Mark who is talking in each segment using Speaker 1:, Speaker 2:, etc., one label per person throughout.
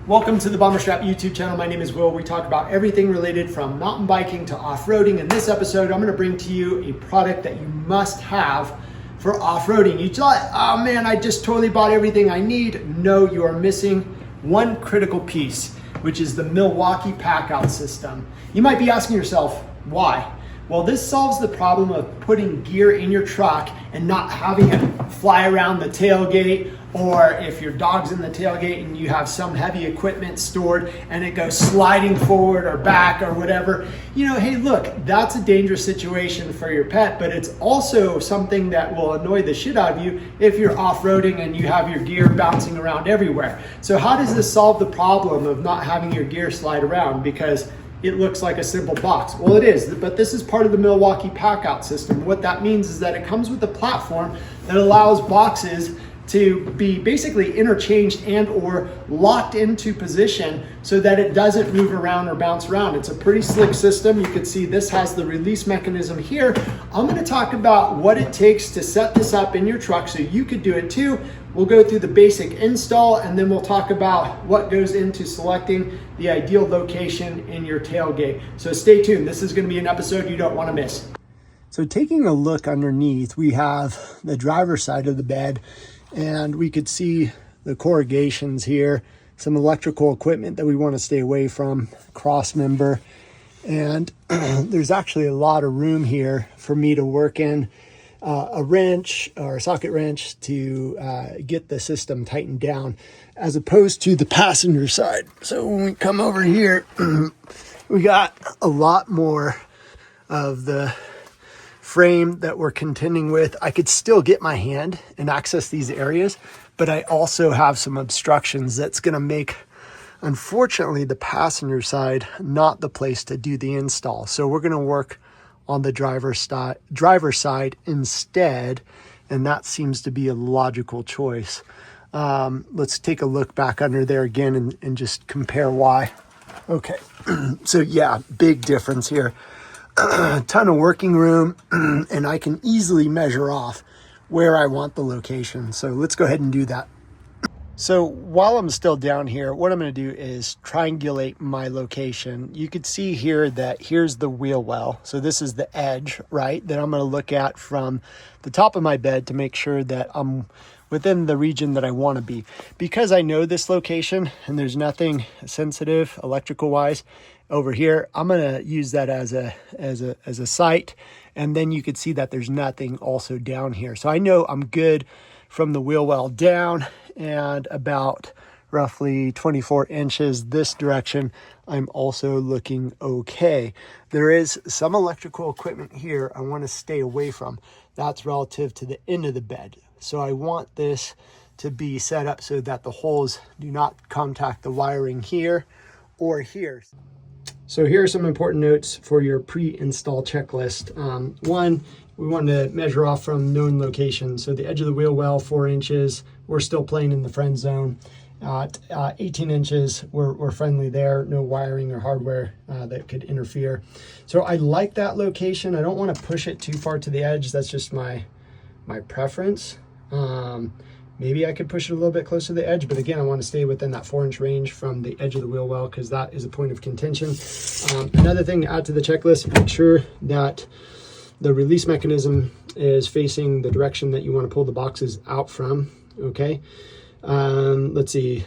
Speaker 1: Welcome to the BomberStrap YouTube channel. My name is Will. We talk about everything related from mountain biking to off-roading. In this episode, I'm going to bring to you a product that you must have for off-roading. You thought, oh man, I just totally bought everything I need. No, you are missing one critical piece, which is the Milwaukee Packout System. You might be asking yourself, why? Well, this solves the problem of putting gear in your truck and not having it fly around the tailgate, or if your dog's in the tailgate and you have some heavy equipment stored and it goes sliding forward or back or whatever. You know, hey, look, that's a dangerous situation for your pet, but it's also something that will annoy the shit out of you if you're off-roading and you have your gear bouncing around everywhere. So how does this solve the problem of not having your gear slide around? Because it looks like a simple box. Well, it is, but this is part of the Milwaukee Packout System. What that means is that it comes with a platform that allows boxes to be basically interchanged and or locked into position so that it doesn't move around or bounce around. It's a pretty slick system. You can see this has the release mechanism here. I'm gonna talk about what it takes to set this up in your truck so you could do it too. We'll go through the basic install and then we'll talk about what goes into selecting the ideal location in your tailgate. So stay tuned. This is gonna be an episode you don't wanna miss. So taking a look underneath, we have the driver's side of the bed, and we could see the corrugations here, some electrical equipment that we want to stay away from, cross member, and there's actually a lot of room here for me to work in a wrench or a socket wrench to get the system tightened down, as opposed to the passenger side. So when we come over here, we got a lot more of the frame that we're contending with. I could still get my hand and access these areas, but I also have some obstructions that's going to make, unfortunately, the passenger side not the place to do the install. So we're going to work on the driver's side instead, and that seems to be a logical choice. Let's take a look back under there again and just compare why. Okay, so yeah, big difference here. A ton of working room, and I can easily measure off where I want the location. So let's go ahead and do that. So while I'm still down here, what I'm going to do is triangulate my location. You could see here that here's the wheel well. So this is the edge, right, that I'm going to look at from the top of my bed to make sure that I'm within the region that I want to be. Because I know this location and there's nothing sensitive electrical wise over here, I'm going to use that as a site, and then you could see that there's nothing also down here. So I know I'm good from the wheel well down, and about roughly 24 inches this direction, I'm also looking okay. There is some electrical equipment here I want to stay away from. That's relative to the end of the bed. So I want this to be set up so that the holes do not contact the wiring here or here. So here are some important notes for your pre-install checklist. One, we want to measure off from known locations. So the edge of the wheel well, 4 inches, we're still playing in the friend zone. 18 inches, we're friendly there, no wiring or hardware that could interfere. So I like that location. I don't want to push it too far to the edge. That's just my preference. Maybe I could push it a little bit closer to the edge, but again, I want to stay within that 4-inch range from the edge of the wheel well, because that is a point of contention. Another thing to add to the checklist, make sure that the release mechanism is facing the direction that you want to pull the boxes out from, okay? Let's see.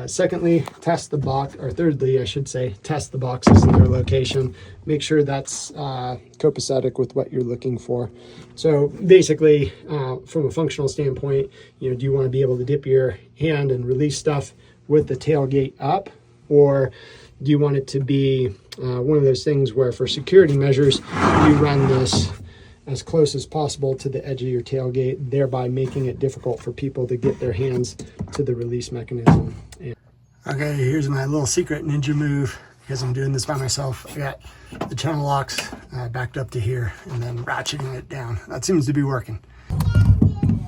Speaker 1: Secondly, test the box, or thirdly, I should say, test the boxes in their location. Make sure that's copacetic with what you're looking for. So basically, from a functional standpoint, you know, do you want to be able to dip your hand and release stuff with the tailgate up, or do you want it to be one of those things where, for security measures, you run this as close as possible to the edge of your tailgate, thereby making it difficult for people to get their hands to the release mechanism. Okay, here's my little secret ninja move, because I'm doing this by myself. I got the channel locks backed up to here and then ratcheting it down. That seems to be working.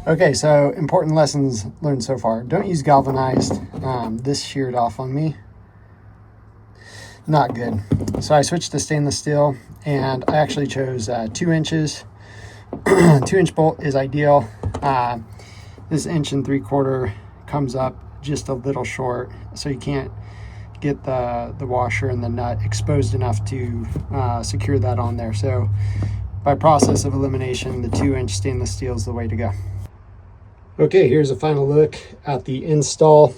Speaker 1: Okay, so important lessons learned so far. Don't use galvanized. This sheared off on me. Not good. So I switched to stainless steel, and I actually chose 2 inches. 2-inch bolt is ideal. This 1 3/4 comes up just a little short, so you can't get the washer and the nut exposed enough to secure that on there. So by process of elimination, the 2-inch stainless steel is the way to go. Okay, here's a final look at the install.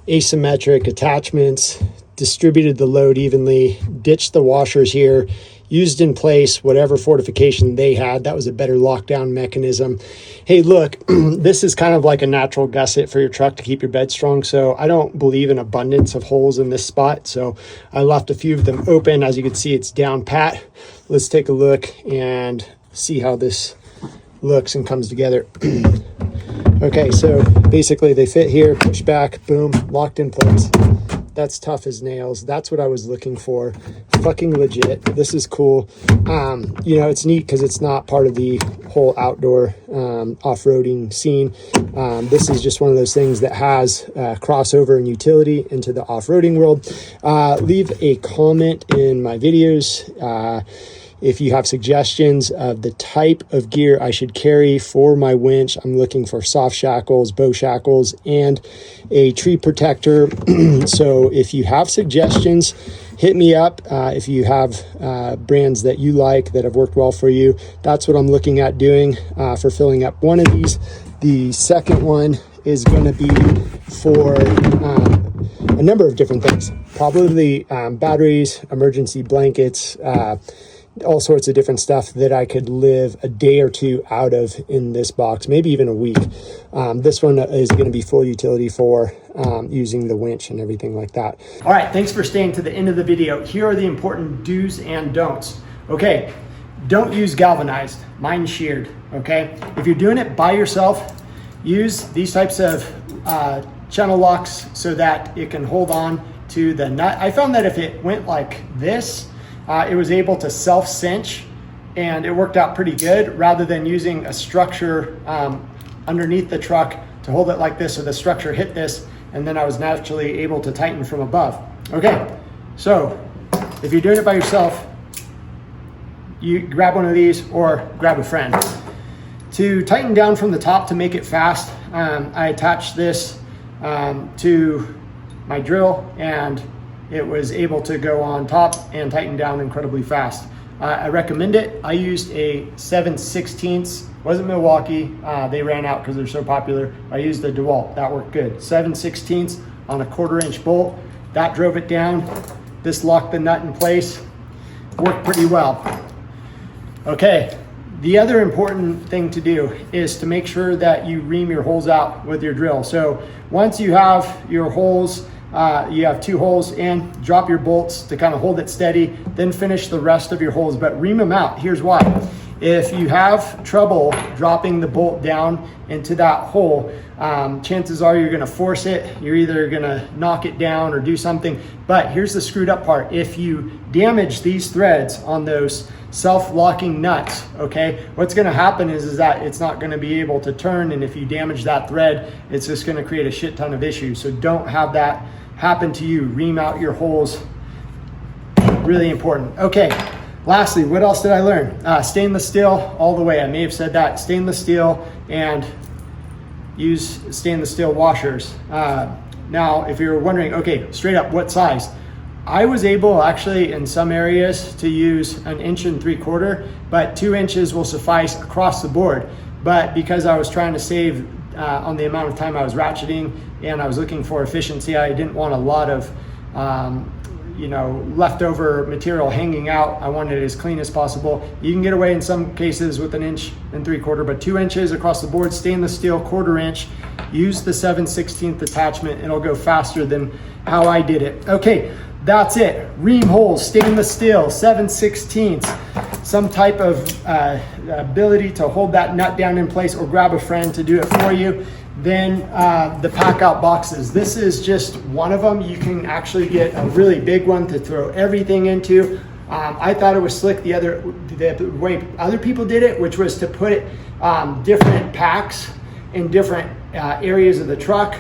Speaker 1: Asymmetric attachments, distributed the load evenly, ditched the washers here, used in place whatever fortification they had. That was a better lockdown mechanism. Hey, look, this is kind of like a natural gusset for your truck to keep your bed strong. So I don't believe in abundance of holes in this spot. So I left a few of them open. As you can see, it's down pat. Let's take a look and see how this looks and comes together. Okay, so basically they fit here, push back, boom, locked in place. That's tough as nails. That's what I was looking for. Fucking legit. This is cool. You know, it's neat because it's not part of the whole outdoor off-roading scene. This is just one of those things that has crossover and utility into the off-roading world. Leave a comment in my videos if you have suggestions of the type of gear I should carry for my winch. I'm looking for soft shackles, bow shackles, and a tree protector. So if you have suggestions, hit me up. If you have brands that you like that have worked well for you, that's what I'm looking at doing for filling up one of these. The second one is going to be for a number of different things, probably batteries, emergency blankets, all sorts of different stuff that I could live a day or two out of in this box, maybe even a week. This one is going to be full utility for using the winch and everything like that. All right, thanks for staying to the end of the video. Here are the important do's and don'ts. Okay, don't use galvanized, mine's sheared, okay? If you're doing it by yourself, use these types of channel locks so that it can hold on to the nut. I found that if it went like this, it was able to self-cinch, and it worked out pretty good, rather than using a structure underneath the truck to hold it like this, so the structure hit this, and then I was naturally able to tighten from above. Okay, so if you're doing it by yourself, you grab one of these or grab a friend. To tighten down from the top to make it fast, I attached this to my drill, and it was able to go on top and tighten down incredibly fast. I recommend it. I used a 7/16, wasn't Milwaukee. They ran out because they're so popular. I used the DeWalt, that worked good. 7/16 on a 1/4-inch bolt. That drove it down. This locked the nut in place. Worked pretty well. Okay, the other important thing to do is to make sure that you ream your holes out with your drill. So once you have your holes, you have 2 holes in, drop your bolts to kind of hold it steady, then finish the rest of your holes, but ream them out. Here's why. If you have trouble dropping the bolt down into that hole, chances are you're going to force it. You're either going to knock it down or do something. But here's the screwed up part. If you damage these threads on those self-locking nuts, okay, what's going to happen is that it's not going to be able to turn, and if you damage that thread, it's just going to create a shit ton of issues. So don't have that happen to you. Ream out your holes. Really important. Okay, lastly, what else did I learn? Stainless steel all the way. I may have said that. Stainless steel, and use stainless steel washers. Now, if you're wondering, okay, straight up, what size? I was able actually in some areas to use 1 3/4 inch, but 2 inches will suffice across the board. But because I was trying to save on the amount of time I was ratcheting, and I was looking for efficiency, I didn't want a lot of leftover material hanging out. I wanted it as clean as possible. You can get away in some cases with 1 3/4 inch, but 2 inches across the board, stainless steel 1/4 inch. Use the 7/16 attachment. It'll go faster than how I did it. Okay, that's it. Ream holes, stainless steel, 7/16, some type of ability to hold that nut down in place, or grab a friend to do it for you. Then the Packout boxes. This is just one of them. You can actually get a really big one to throw everything into. I thought it was slick the way other people did it, which was to put different packs in different areas of the truck.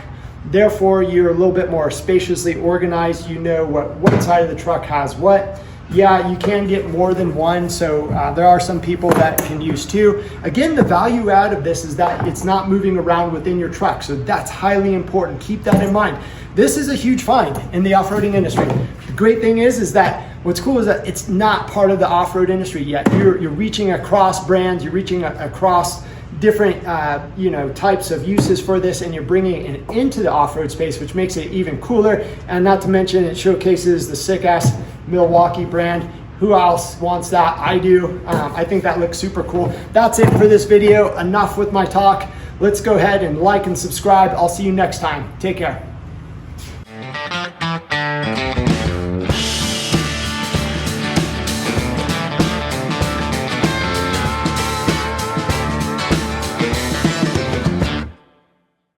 Speaker 1: Therefore, you're a little bit more spaciously organized. You know what side of the truck has what. Yeah, you can get more than one, so there are some people that can use two. Again, the value add of this is that it's not moving around within your truck, so that's highly important. Keep that in mind. This is a huge find in the off-roading industry. The great thing is that what's cool is that it's not part of the off-road industry yet. You're reaching across brands, you're reaching across different types of uses for this, and you're bringing it into the off-road space, which makes it even cooler. And not to mention, it showcases the sick-ass Milwaukee brand. Who else wants that? I do. I think that looks super cool. That's it for this video. Enough with my talk. Let's go ahead and like and subscribe. I'll see you next time. Take care.